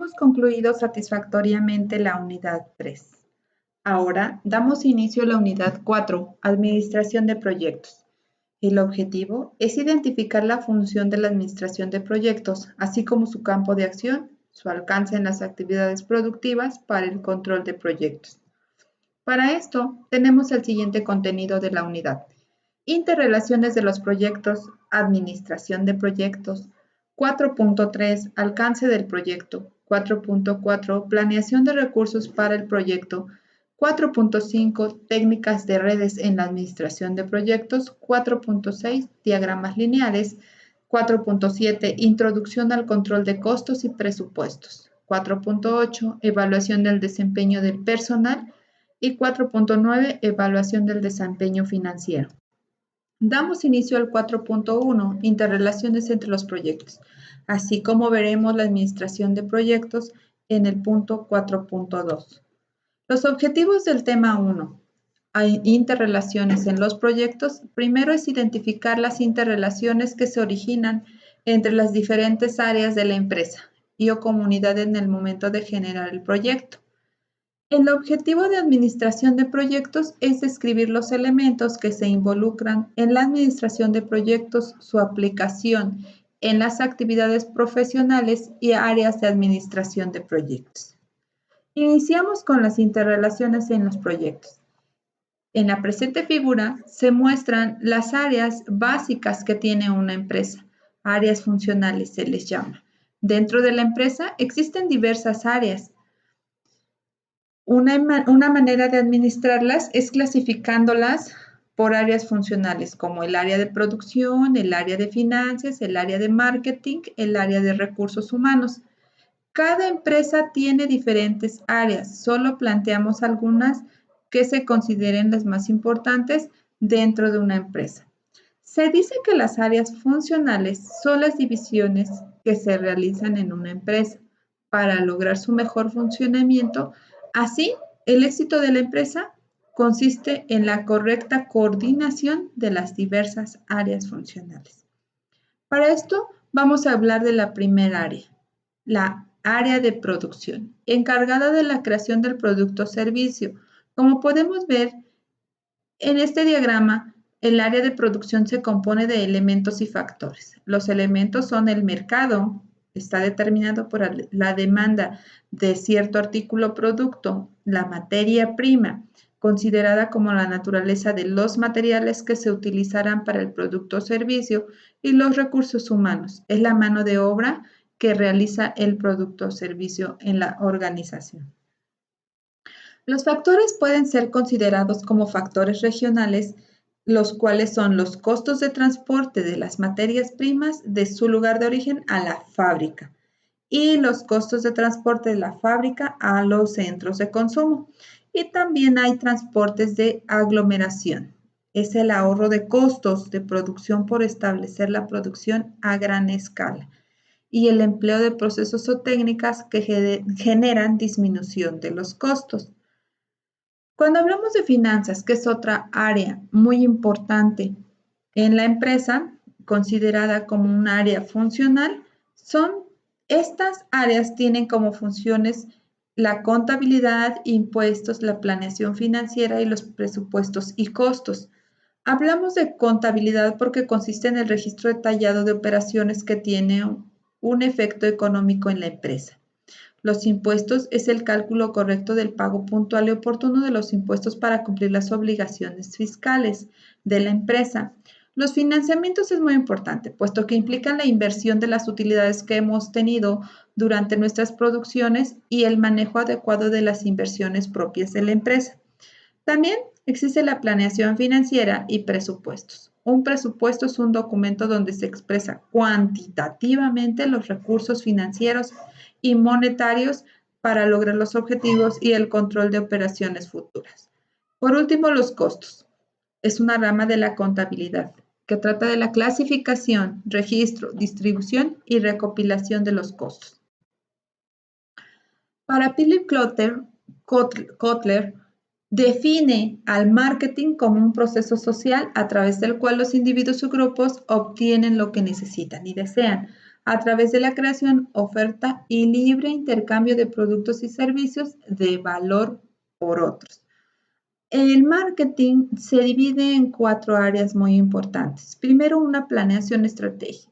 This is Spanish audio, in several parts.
hemos concluido satisfactoriamente la unidad 3. Ahora damos inicio a la unidad 4, Administración de proyectos. El objetivo es identificar la función de la administración de proyectos, así como su campo de acción, su alcance en las actividades productivas para el control de proyectos. Para esto, tenemos el siguiente contenido de la unidad: interrelaciones de los proyectos, administración de proyectos, 4.3 alcance del proyecto, 4.4 planeación de recursos para el proyecto, 4.5 técnicas de redes en la administración de proyectos, 4.6 diagramas lineales, 4.7 introducción al control de costos y presupuestos, 4.8 evaluación del desempeño del personal y 4.9 evaluación del desempeño financiero. Damos inicio al 4.1, interrelaciones entre los proyectos, así como veremos la administración de proyectos en el punto 4.2. Los objetivos del tema 1. Hay interrelaciones en los proyectos. Primero es identificar las interrelaciones que se originan entre las diferentes áreas de la empresa y o comunidad en el momento de generar el proyecto. El objetivo de administración de proyectos es describir los elementos que se involucran en la administración de proyectos, su aplicación en las actividades profesionales y áreas de administración de proyectos. Iniciamos con las interrelaciones en los proyectos. En la presente figura se muestran las áreas básicas que tiene una empresa. Áreas funcionales se les llama. Dentro de la empresa existen diversas áreas. Una manera de administrarlas es clasificándolas por áreas funcionales, como el área de producción, el área de finanzas, el área de marketing, el área de recursos humanos. Cada empresa tiene diferentes áreas, solo planteamos algunas que se consideren las más importantes dentro de una empresa. Se dice que las áreas funcionales son las divisiones que se realizan en una empresa para lograr su mejor funcionamiento. Así, el éxito de la empresa consiste en la correcta coordinación de las diversas áreas funcionales. Para esto, vamos a hablar de la primera área, la área de producción, encargada de la creación del producto o servicio. Como podemos ver en este diagrama, el área de producción se compone de elementos y factores. Los elementos son el mercado, está determinado por la demanda de cierto artículo o producto, la materia prima, considerada como la naturaleza de los materiales que se utilizarán para el producto o servicio, y los recursos humanos, es la mano de obra que realiza el producto o servicio en la organización. Los factores pueden ser considerados como factores regionales, los cuales son los costos de transporte de las materias primas de su lugar de origen a la fábrica y los costos de transporte de la fábrica a los centros de consumo. Y también hay transportes de aglomeración. Es el ahorro de costos de producción por establecer la producción a gran escala y el empleo de procesos o técnicas que generan disminución de los costos. Cuando hablamos de finanzas, que es otra área muy importante en la empresa, considerada como un área funcional, estas áreas tienen como funciones la contabilidad, impuestos, la planeación financiera y los presupuestos y costos. Hablamos de contabilidad porque consiste en el registro detallado de operaciones que tiene un efecto económico en la empresa. Los impuestos es el cálculo correcto del pago puntual y oportuno de los impuestos para cumplir las obligaciones fiscales de la empresa. Los financiamientos es muy importante, puesto que implican la inversión de las utilidades que hemos tenido durante nuestras producciones y el manejo adecuado de las inversiones propias de la empresa. También existe la planeación financiera y presupuestos. Un presupuesto es un documento donde se expresa cuantitativamente los recursos financieros y monetarios para lograr los objetivos y el control de operaciones futuras. Por último, los costos. Es una rama de la contabilidad que trata de la clasificación, registro, distribución y recopilación de los costos. Para Philip Kotler define al marketing como un proceso social a través del cual los individuos o grupos obtienen lo que necesitan y desean a través de la creación, oferta y libre intercambio de productos y servicios de valor por otros. El marketing se divide en 4 áreas muy importantes. Primero, una planeación estratégica.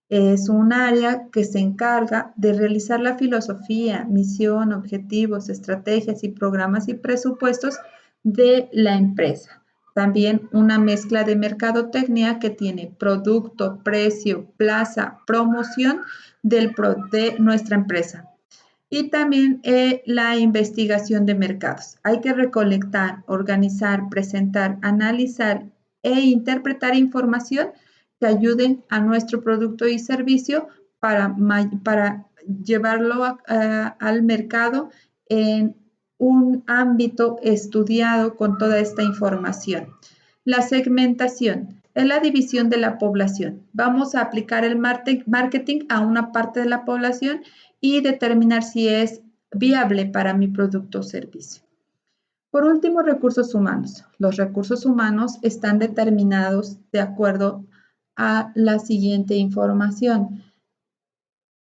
Es un área que se encarga de realizar la filosofía, misión, objetivos, estrategias y programas y presupuestos de la empresa. También una mezcla de mercadotecnia que tiene producto, precio, plaza, promoción de nuestra empresa. Y también la investigación de mercados. Hay que recolectar, organizar, presentar, analizar e interpretar información que ayuden a nuestro producto y servicio para llevarlo al mercado en un ámbito estudiado con toda esta información. La segmentación es la división de la población. Vamos a aplicar el marketing a una parte de la población y determinar si es viable para mi producto o servicio. Por último, recursos humanos. Los recursos humanos están determinados de acuerdo a la siguiente información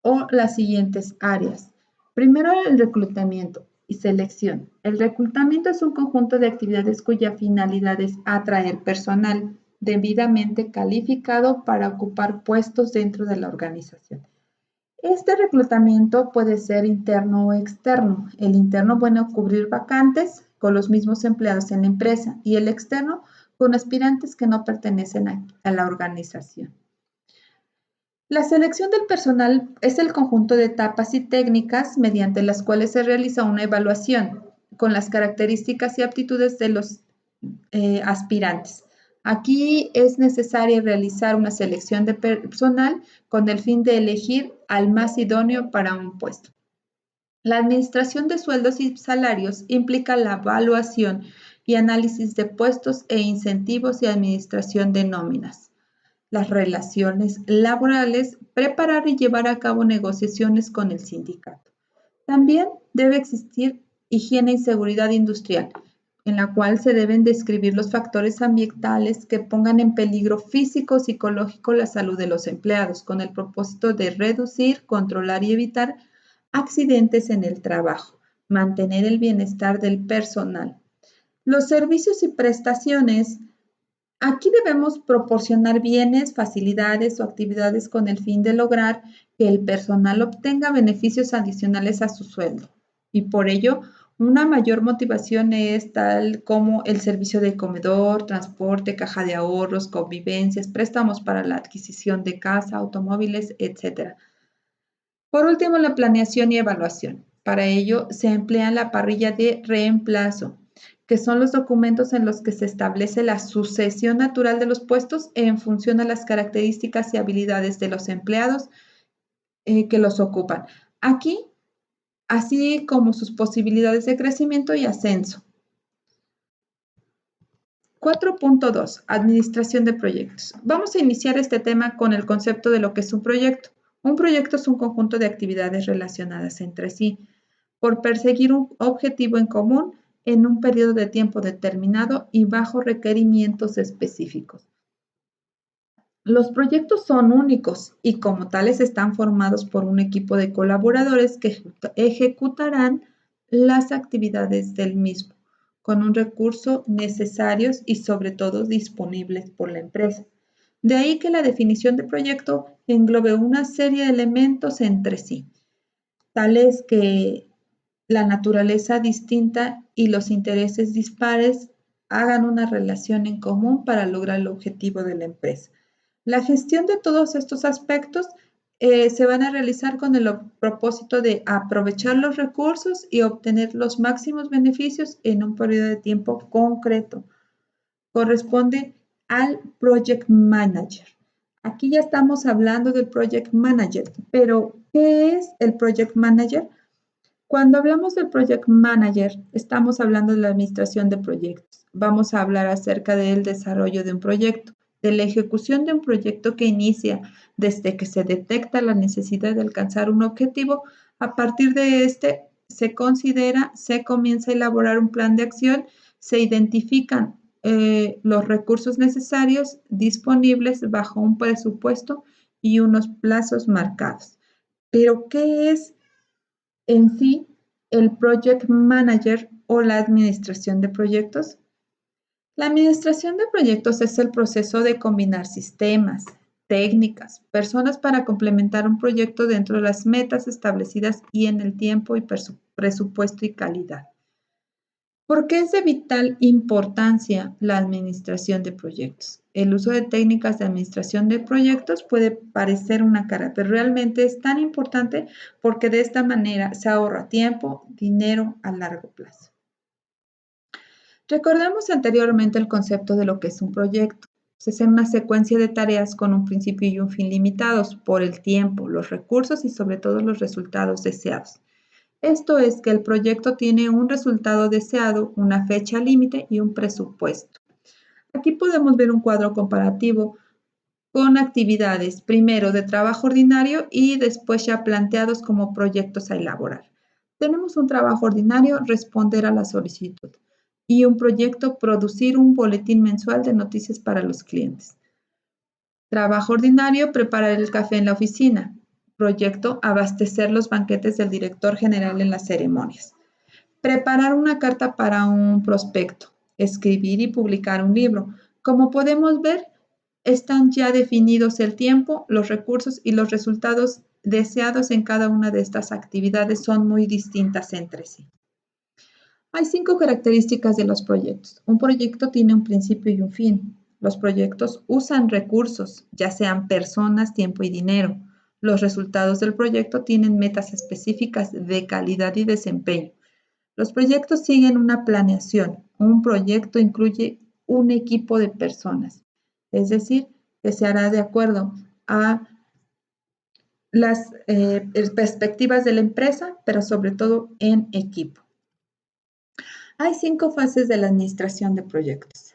o las siguientes áreas. Primero, el reclutamiento y selección. El reclutamiento es un conjunto de actividades cuya finalidad es atraer personal debidamente calificado para ocupar puestos dentro de la organización. Este reclutamiento puede ser interno o externo. El interno, bueno, cubrir vacantes con los mismos empleados en la empresa y el externo con aspirantes que no pertenecen a la organización. La selección del personal es el conjunto de etapas y técnicas mediante las cuales se realiza una evaluación con las características y aptitudes de los aspirantes. Aquí es necesario realizar una selección de personal con el fin de elegir al más idóneo para un puesto. La administración de sueldos y salarios implica la evaluación y análisis de puestos e incentivos y administración de nóminas. Las relaciones laborales, preparar y llevar a cabo negociaciones con el sindicato. También debe existir higiene y seguridad industrial, en la cual se deben describir los factores ambientales que pongan en peligro físico o psicológico la salud de los empleados, con el propósito de reducir, controlar y evitar accidentes en el trabajo, mantener el bienestar del personal. Los servicios y prestaciones. Aquí debemos proporcionar bienes, facilidades o actividades con el fin de lograr que el personal obtenga beneficios adicionales a su sueldo. Y por ello, una mayor motivación es tal como el servicio de comedor, transporte, caja de ahorros, convivencias, préstamos para la adquisición de casa, automóviles, etc. Por último, la planeación y evaluación. Para ello, se emplea la parrilla de reemplazo, que son los documentos en los que se establece la sucesión natural de los puestos en función a las características y habilidades de los empleados que los ocupan. Aquí, así como sus posibilidades de crecimiento y ascenso. 4.2. Administración de proyectos. Vamos a iniciar este tema con el concepto de lo que es un proyecto. Un proyecto es un conjunto de actividades relacionadas entre sí por perseguir un objetivo en común en un periodo de tiempo determinado y bajo requerimientos específicos. Los proyectos son únicos y como tales están formados por un equipo de colaboradores que ejecutarán las actividades del mismo con un recurso necesarios y sobre todo disponibles por la empresa. De ahí que la definición de proyecto englobe una serie de elementos entre sí, tales que la naturaleza distinta y los intereses dispares hagan una relación en común para lograr el objetivo de la empresa. La gestión de todos estos aspectos se van a realizar con el propósito de aprovechar los recursos y obtener los máximos beneficios en un periodo de tiempo concreto. Corresponde al Project Manager. Aquí ya estamos hablando del Project Manager, pero ¿qué es el Project Manager? Cuando hablamos del Project Manager, estamos hablando de la administración de proyectos. Vamos a hablar acerca del desarrollo de un proyecto, de la ejecución de un proyecto que inicia desde que se detecta la necesidad de alcanzar un objetivo. A partir de este, se comienza a elaborar un plan de acción, se identifican los recursos necesarios disponibles bajo un presupuesto y unos plazos marcados. Pero, ¿qué es en sí el Project Manager o la administración de proyectos? La administración de proyectos es el proceso de combinar sistemas, técnicas, personas para complementar un proyecto dentro de las metas establecidas y en el tiempo y presupuesto y calidad. ¿Por qué es de vital importancia la administración de proyectos? El uso de técnicas de administración de proyectos puede parecer una cara, pero realmente es tan importante porque de esta manera se ahorra tiempo, dinero a largo plazo. Recordemos anteriormente el concepto de lo que es un proyecto. Es una secuencia de tareas con un principio y un fin limitados por el tiempo, los recursos y sobre todo los resultados deseados. Esto es que el proyecto tiene un resultado deseado, una fecha límite y un presupuesto. Aquí podemos ver un cuadro comparativo con actividades, primero de trabajo ordinario y después ya planteados como proyectos a elaborar. Tenemos un trabajo ordinario, responder a la solicitud, y un proyecto, producir un boletín mensual de noticias para los clientes. Trabajo ordinario, preparar el café en la oficina. Proyecto, abastecer los banquetes del director general en las ceremonias. Preparar una carta para un prospecto. Escribir y publicar un libro. Como podemos ver, están ya definidos el tiempo, los recursos y los resultados deseados en cada una de estas actividades son muy distintas entre sí. Hay 5 características de los proyectos. Un proyecto tiene un principio y un fin. Los proyectos usan recursos, ya sean personas, tiempo y dinero. Los resultados del proyecto tienen metas específicas de calidad y desempeño. Los proyectos siguen una planeación. Un proyecto incluye un equipo de personas, es decir, que se hará de acuerdo a las perspectivas de la empresa, pero sobre todo en equipo. Hay 5 fases de la administración de proyectos.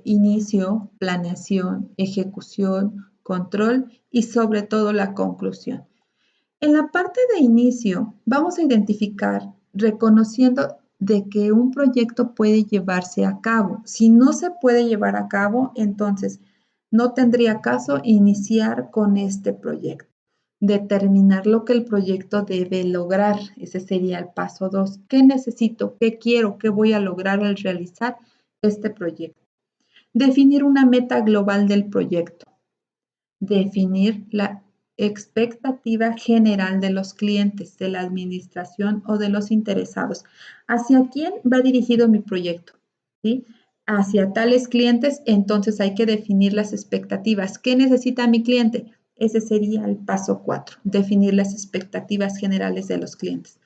Inicio, planeación, ejecución, control y sobre todo la conclusión. En la parte de inicio vamos a identificar reconociendo de que un proyecto puede llevarse a cabo. Si no se puede llevar a cabo, entonces no tendría caso iniciar con este proyecto. Determinar lo que el proyecto debe lograr. Ese sería el paso 2. ¿Qué necesito? ¿Qué quiero? ¿Qué voy a lograr al realizar este proyecto? Definir una meta global del proyecto. Definir la expectativa general de los clientes, de la administración o de los interesados. ¿Hacia quién va dirigido mi proyecto? ¿Sí? Hacia tales clientes, entonces hay que definir las expectativas. ¿Qué necesita mi cliente? Ese sería el paso 4, definir las expectativas generales de los clientes.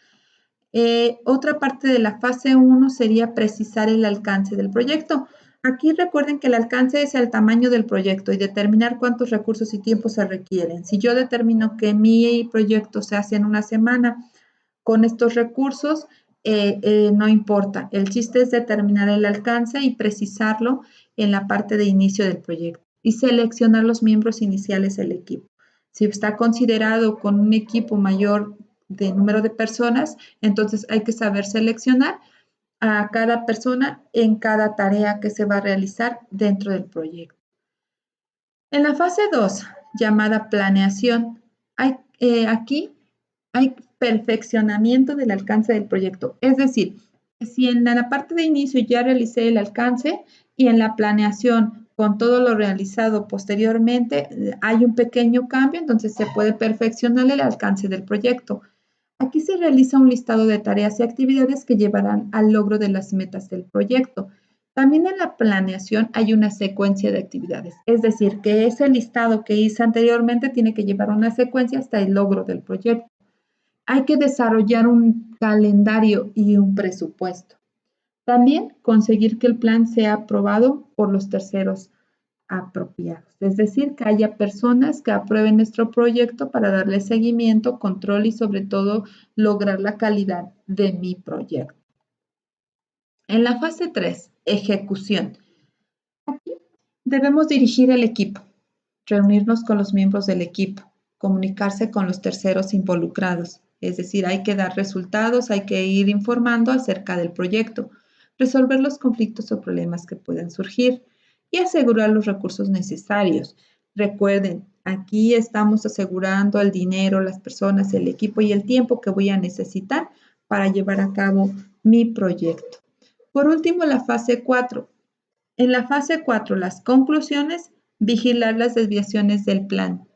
Otra parte de la fase 1 sería precisar el alcance del proyecto. Aquí recuerden que el alcance es el tamaño del proyecto y determinar cuántos recursos y tiempos se requieren. Si yo determino que mi proyecto se hace en una semana con estos recursos, no importa. El chiste es determinar el alcance y precisarlo en la parte de inicio del proyecto y seleccionar los miembros iniciales del equipo. Si está considerado con un equipo mayor de número de personas, entonces hay que saber seleccionar a cada persona en cada tarea que se va a realizar dentro del proyecto. En la fase 2, llamada planeación, aquí hay perfeccionamiento del alcance del proyecto. Es decir, si en la parte de inicio ya realicé el alcance y en la planeación con todo lo realizado posteriormente hay un pequeño cambio, entonces se puede perfeccionar el alcance del proyecto. Aquí se realiza un listado de tareas y actividades que llevarán al logro de las metas del proyecto. También en la planeación hay una secuencia de actividades, es decir, que ese listado que hice anteriormente tiene que llevar una secuencia hasta el logro del proyecto. Hay que desarrollar un calendario y un presupuesto. También conseguir que el plan sea aprobado por los terceros apropiados, es decir, que haya personas que aprueben nuestro proyecto para darle seguimiento, control y sobre todo lograr la calidad de mi proyecto. En la fase 3, ejecución. Aquí debemos dirigir el equipo, reunirnos con los miembros del equipo, comunicarse con los terceros involucrados, es decir, hay que dar resultados, hay que ir informando acerca del proyecto, resolver los conflictos o problemas que puedan surgir y asegurar los recursos necesarios. Recuerden, Aquí estamos asegurando el dinero, las personas, el equipo y el tiempo que voy a necesitar para llevar a cabo mi proyecto. Por último, la fase 4. En la fase 4, las conclusiones, vigilar las desviaciones del plan,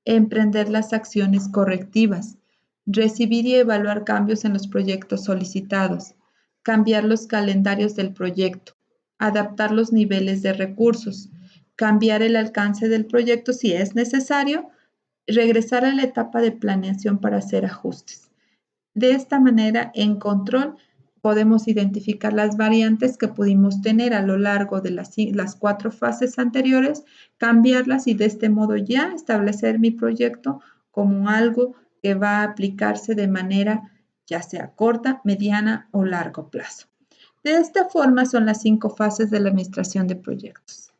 emprender las acciones correctivas, recibir y evaluar cambios en los proyectos solicitados, cambiar los calendarios del proyecto, adaptar los niveles de recursos, cambiar el alcance del proyecto si es necesario, regresar a la etapa de planeación para hacer ajustes. De esta manera, en control, podemos identificar las variantes que pudimos tener a lo largo de las 4 fases anteriores, cambiarlas y de este modo ya establecer mi proyecto como algo que va a aplicarse de manera ya sea corta, mediana o largo plazo. De esta forma son las 5 fases de la administración de proyectos.